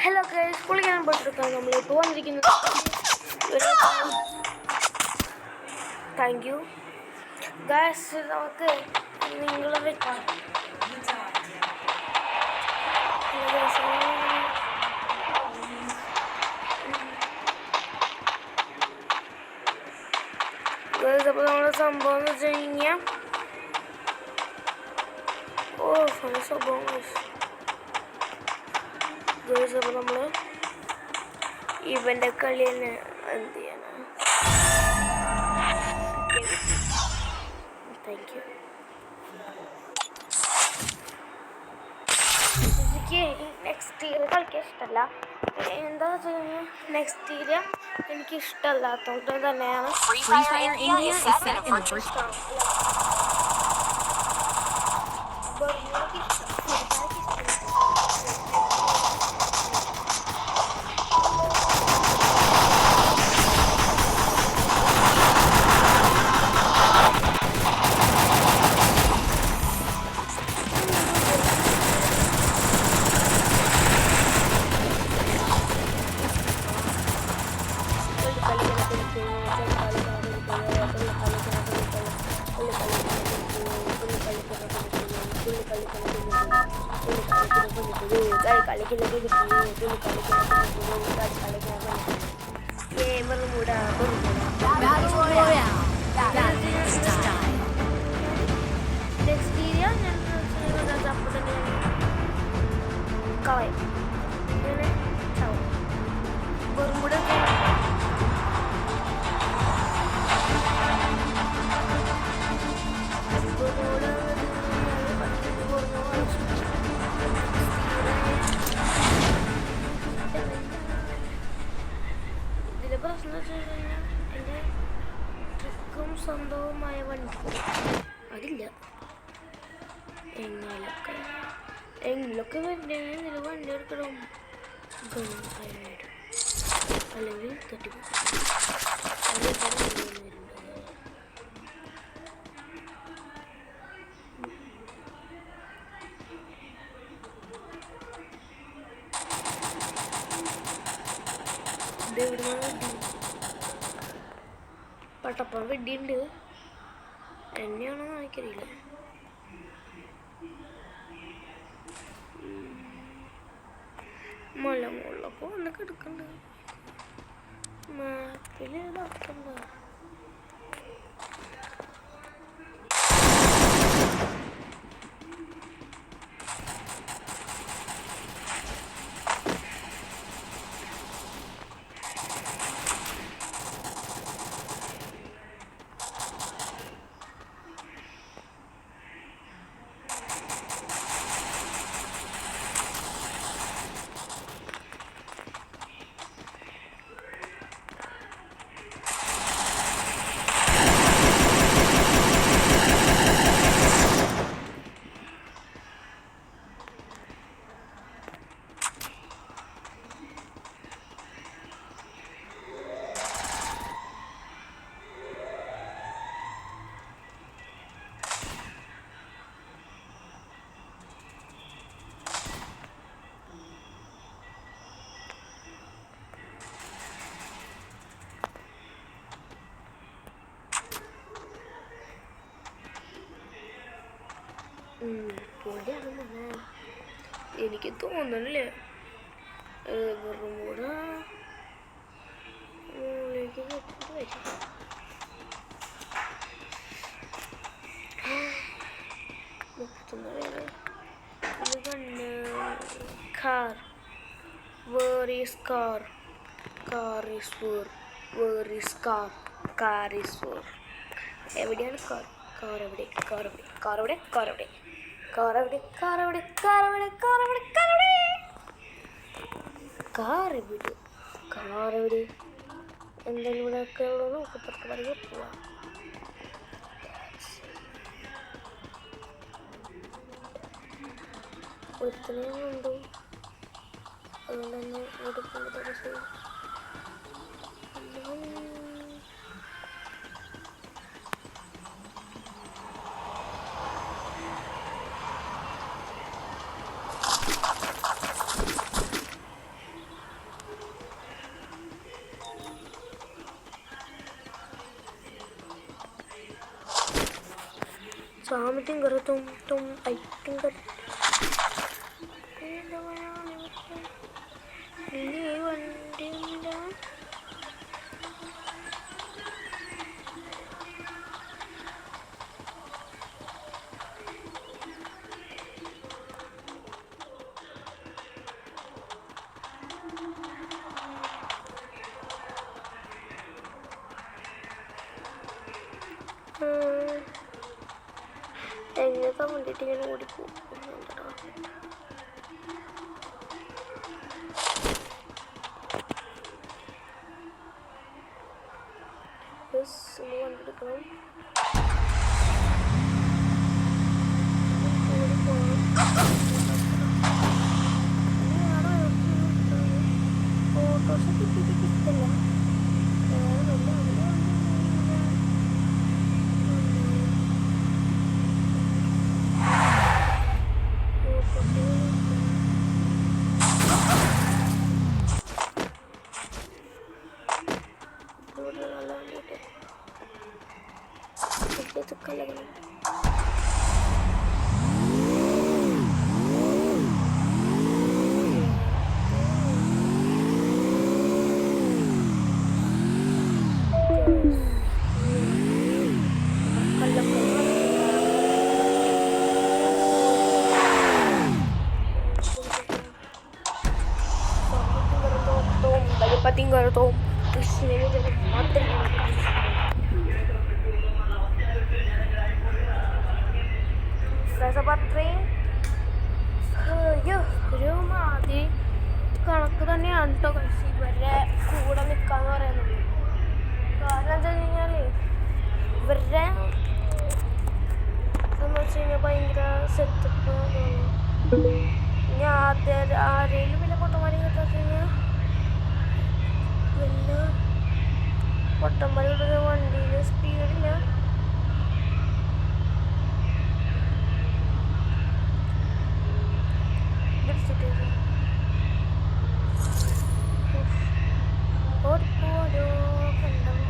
Hello guys, കുളിക്കാൻ പോയിട്ടെടുക്കാൻ നമ്മളിപ്പോൾ വന്നിരിക്കുന്നത്. Thank you guys. നമുക്ക് നിങ്ങൾ അപ്പോൾ നമ്മുടെ സംഭവം എന്ന് വെച്ച് കഴിഞ്ഞാൽ സംഭവം ഗൈസ്. അപ്പോൾ നമ്മൾ ഇവൻ്റെ കളി തന്നെ എന്ത് ചെയ്യണം. Thank you. എനിക്ക് നെക്സ്റ്റ് ഇയർ കളിക്കാൻ ഇഷ്ടമല്ല. എന്താ വെച്ച് കഴിഞ്ഞാൽ നെക്സ്റ്റ് ഇയർ എനിക്ക് ഇഷ്ടമല്ലാത്തതുകൊണ്ട് തന്നെയാണ് കളയും. ഇങ്ങനെ ചാവും. വെറും കൂടെ ഇതിലെ പ്രശ്നം വെച്ച് കഴിഞ്ഞാൽ എൻ്റെ ട്രിക്കും സ്വന്തവുമായ വണ്ടി അതില്ല. എങ്കിലൊക്കെ വരുന്നെങ്കിൽ ഇതിൽ വണ്ടി എടുക്കണം. അല്ലെങ്കിൽ തട്ടിപ്പോ പട്ടപ്പം വെടിയുണ്ട്. എന്നെയാണോന്ന് എനിക്കറിയില്ല. മല മുകളിലപ്പോൾ ഒന്ന് കിടക്കണ്ട മാപ്പിൽ ഇതാക്കണ്ട. പൊടിയാണെന്ന് എനിക്ക് തോന്നണില്ലേ. വെറും കൂടെ മുകളിലേക്ക് വരും. ഇത് കണ്ട് car where is car car is where where is car car is where. എവിടെയാണ് കാർ? കാർ എവിടെ? കാർ എവിടെ? കാർ എവിടെ? കാർ എവിടെ? കാർ എവിടെ? കാർ എവിടെ? കാർ എവിടെ? കാർ എവിടെ? കാർ എവിടെ? കാർ എവിടെ? കാർ എവിടെ? എന്തായാലും ഇവിടെ ഒക്കെ ഉള്ളൂ. പത്ത് പറയുക പോവാം. ഒരുത്തനെയും കണ്ടു. അതുകൊണ്ട് തന്നെ ഇവിടെ പോകുന്നത് something tum I think എങ്ങനെയൊക്കെ വേണ്ടിയിട്ട് ഇങ്ങനെ ഓടിക്കും. കണ്ടെടുക്കണം. ഫോട്ടോസൊക്കെ കിട്ടിയിട്ട് കിട്ടില്ല. Tinggal tuh di sini jadi mati. Rasa baterai ഒരു മാതിരി കണക്ക് തന്നെയാണ് കേട്ടോ കഴിച്ച് ഇവരുടെ കൂടെ നിൽക്കാന്ന് പറയുന്നത്. കാരണം എന്താ വെച്ച് കഴിഞ്ഞാൽ ഇവരുടെ എന്ന് വെച്ച് കഴിഞ്ഞാൽ ഭയങ്കര സെറ്റപ്പ്. ഇനി ആരെങ്കിലും പിന്നെ പൊട്ടന്മാരെ കിട്ടാൻ കഴിഞ്ഞാൽ പിന്നെ പൊട്ടന്മാരുടെ വണ്ടിയിൽ സ്പീഡില്ല.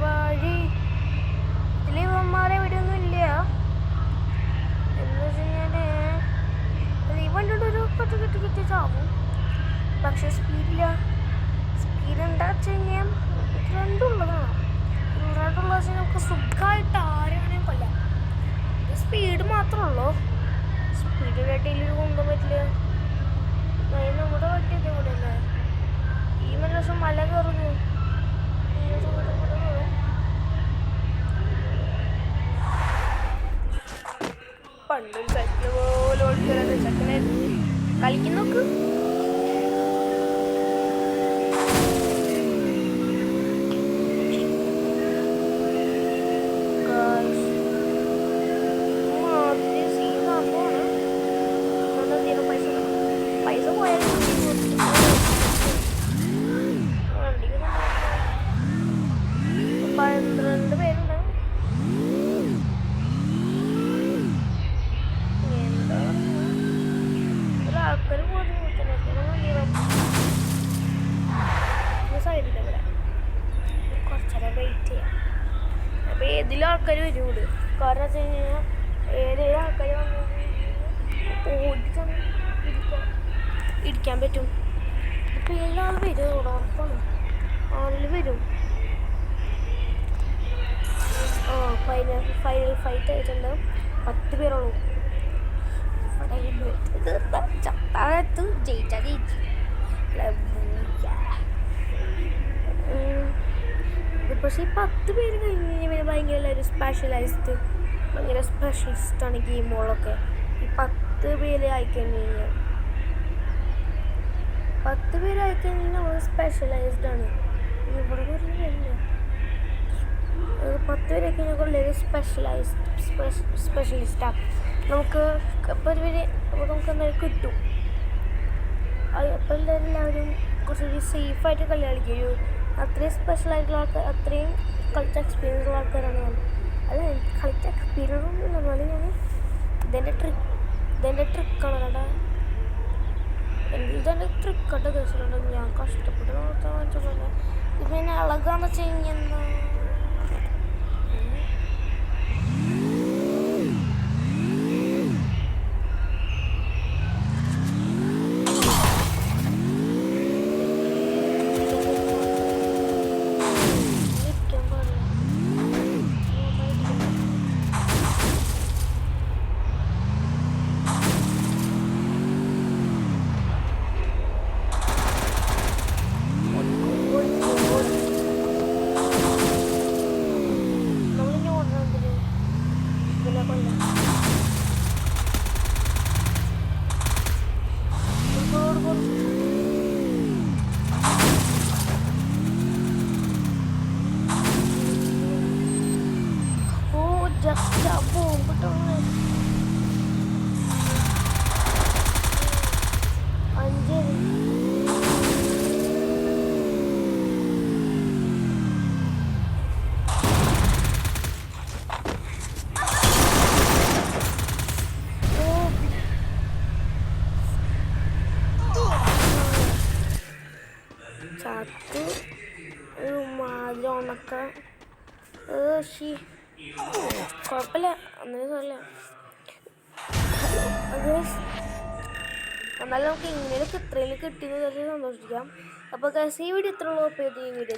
വഴി ഇതിൽ ഇവന്മാരെ എവിടെയൊന്നും ഇല്ല എന്ന് വെച്ച് കഴിഞ്ഞാല് ഈ വണ്ടിയുടെ ഒരു കെട്ടി ചാവും. പക്ഷെ സ്പീഡില്ല. സ്പീഡ് എന്താ വെച്ച് കഴിഞ്ഞാൽ രണ്ടുള്ളതാണ്. രണ്ടുള്ള വെച്ചാൽ നമുക്ക് സുഖമായിട്ട് ആരെയാണെങ്കിലും കൊല്ലാം. സ്പീഡ് മാത്രമേ ഉള്ളൂ. സ്പീഡിൻ്റെ ഇടയിൽ കൊണ്ടുപോകാൻ പറ്റില്ല. നമ്മുടെ വണ്ടിയൊക്കെ ഇവിടെ അല്ലേ ഈ ദിവസം മല കയറുന്നു. പണ്ടും സൈക്കിൾ പോലെ ഓടിക്കാതെ ചെക്കനെ കളിക്കുന്നോക്ക്. പൈസ പോയാലും 12 പേരുണ്ട്. എന്താ ഒരാൾക്കാർ പോലും സൈഡില്ല. ഇവിടെ കുറച്ചേരം വെയിറ്റ് ചെയ്യാം. അപ്പോൾ ഏതിലും ആൾക്കാർ വരുള്ളൂ. കാരണം വെച്ച് കഴിഞ്ഞാൽ ഏതെങ്കിലും ആൾക്കാർ വന്നു ഓടിക്കാൻ ഇരിക്കാൻ പറ്റും. ഇപ്പം എല്ലാ ആൾ വരും. ഉറപ്പാണ് ആളിൽ വരും. ഫൈനൽ ഫൈറ്റ് ആയിട്ടുണ്ട്. 10 പേരുള്ളൂ. ചത്താകത്ത് ജയിച്ചാൽ ജയിച്ചു. പക്ഷേ ഈ 10 പേര് കഴിഞ്ഞ് കഴിഞ്ഞാൽ ഭയങ്കര എല്ലാവരും ഭയങ്കര സ്പെഷ്യലിസ്റ്റാണ് ഗെയിമുകളൊക്കെ. ഈ 10 പേര് ആയിക്കഴിഞ്ഞ് കഴിഞ്ഞാൽ 10 പേര് ആയിക്കഴിഞ്ഞാൽ നമ്മൾ സ്പെഷ്യലൈസ്ഡ് ആണ്. ഇവിടെ കുറേ പേരില്ല. 10 പേരൊക്കെ കഴിഞ്ഞാൽ വളരെ സ്പെഷ്യലിസ്റ്റാണ്. നമുക്ക് അപ്പോൾ നമുക്ക് എന്തായാലും കിട്ടും. അപ്പോൾ എല്ലാവരും കുറച്ചുകൂടി സേഫായിട്ട് കളി കളിക്കും. അത്രയും സ്പെഷ്യലായിട്ടുള്ള ആൾക്കാർ, അത്രയും കളിച്ച എക്സ്പീരിയൻസ് ഉള്ള ആൾക്കാരാണ് ഞാൻ. അല്ല എനിക്ക് കളിച്ച എക്സ്പീരിയൻസ് ഒന്നും ഇല്ല. എന്നാലും ഞാൻ ഇതെൻ്റെ ട്രിക്കാണ് കേട്ടോ. ഇതെൻ്റെ ട്രിക്കട്ട് കേസിലുണ്ട്. ഞാൻ കഷ്ടപ്പെട്ട് നോക്കാൻ പറ്റുന്നില്ല. ഇപ്പം എന്നെ അളകാന്ന് വെച്ച് കഴിഞ്ഞാൽ എന്താ ശി കുഴപ്പമില്ല, ഒന്നിനും സാറില്ല. എന്നാലും നമുക്ക് ഇങ്ങനെയൊക്കെ ഇത്രയും കിട്ടിയെന്ന് വെച്ചാൽ സന്തോഷിക്കാം. അപ്പോൾ ഈ വീഡിയോ ഇത്ര ഉള്ളൂ. അപ്പോൾ ഈ വീഡിയോ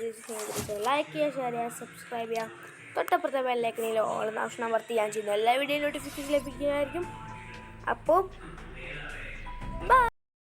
ലൈക്ക് ചെയ്യുക, ഷെയർ ചെയ്യുക, സബ്സ്ക്രൈബ് ചെയ്യുക. തൊട്ടപ്പുറത്തെ ബെല്ലൈക്കനിൽ ഓൾ ഓപ്ഷൻ അമർത്തി ഞാൻ ചെയ്യുന്ന എല്ലാ വീഡിയോ നോട്ടിഫിക്കേഷൻ ലഭിക്കുന്നതായിരിക്കും. അപ്പോൾ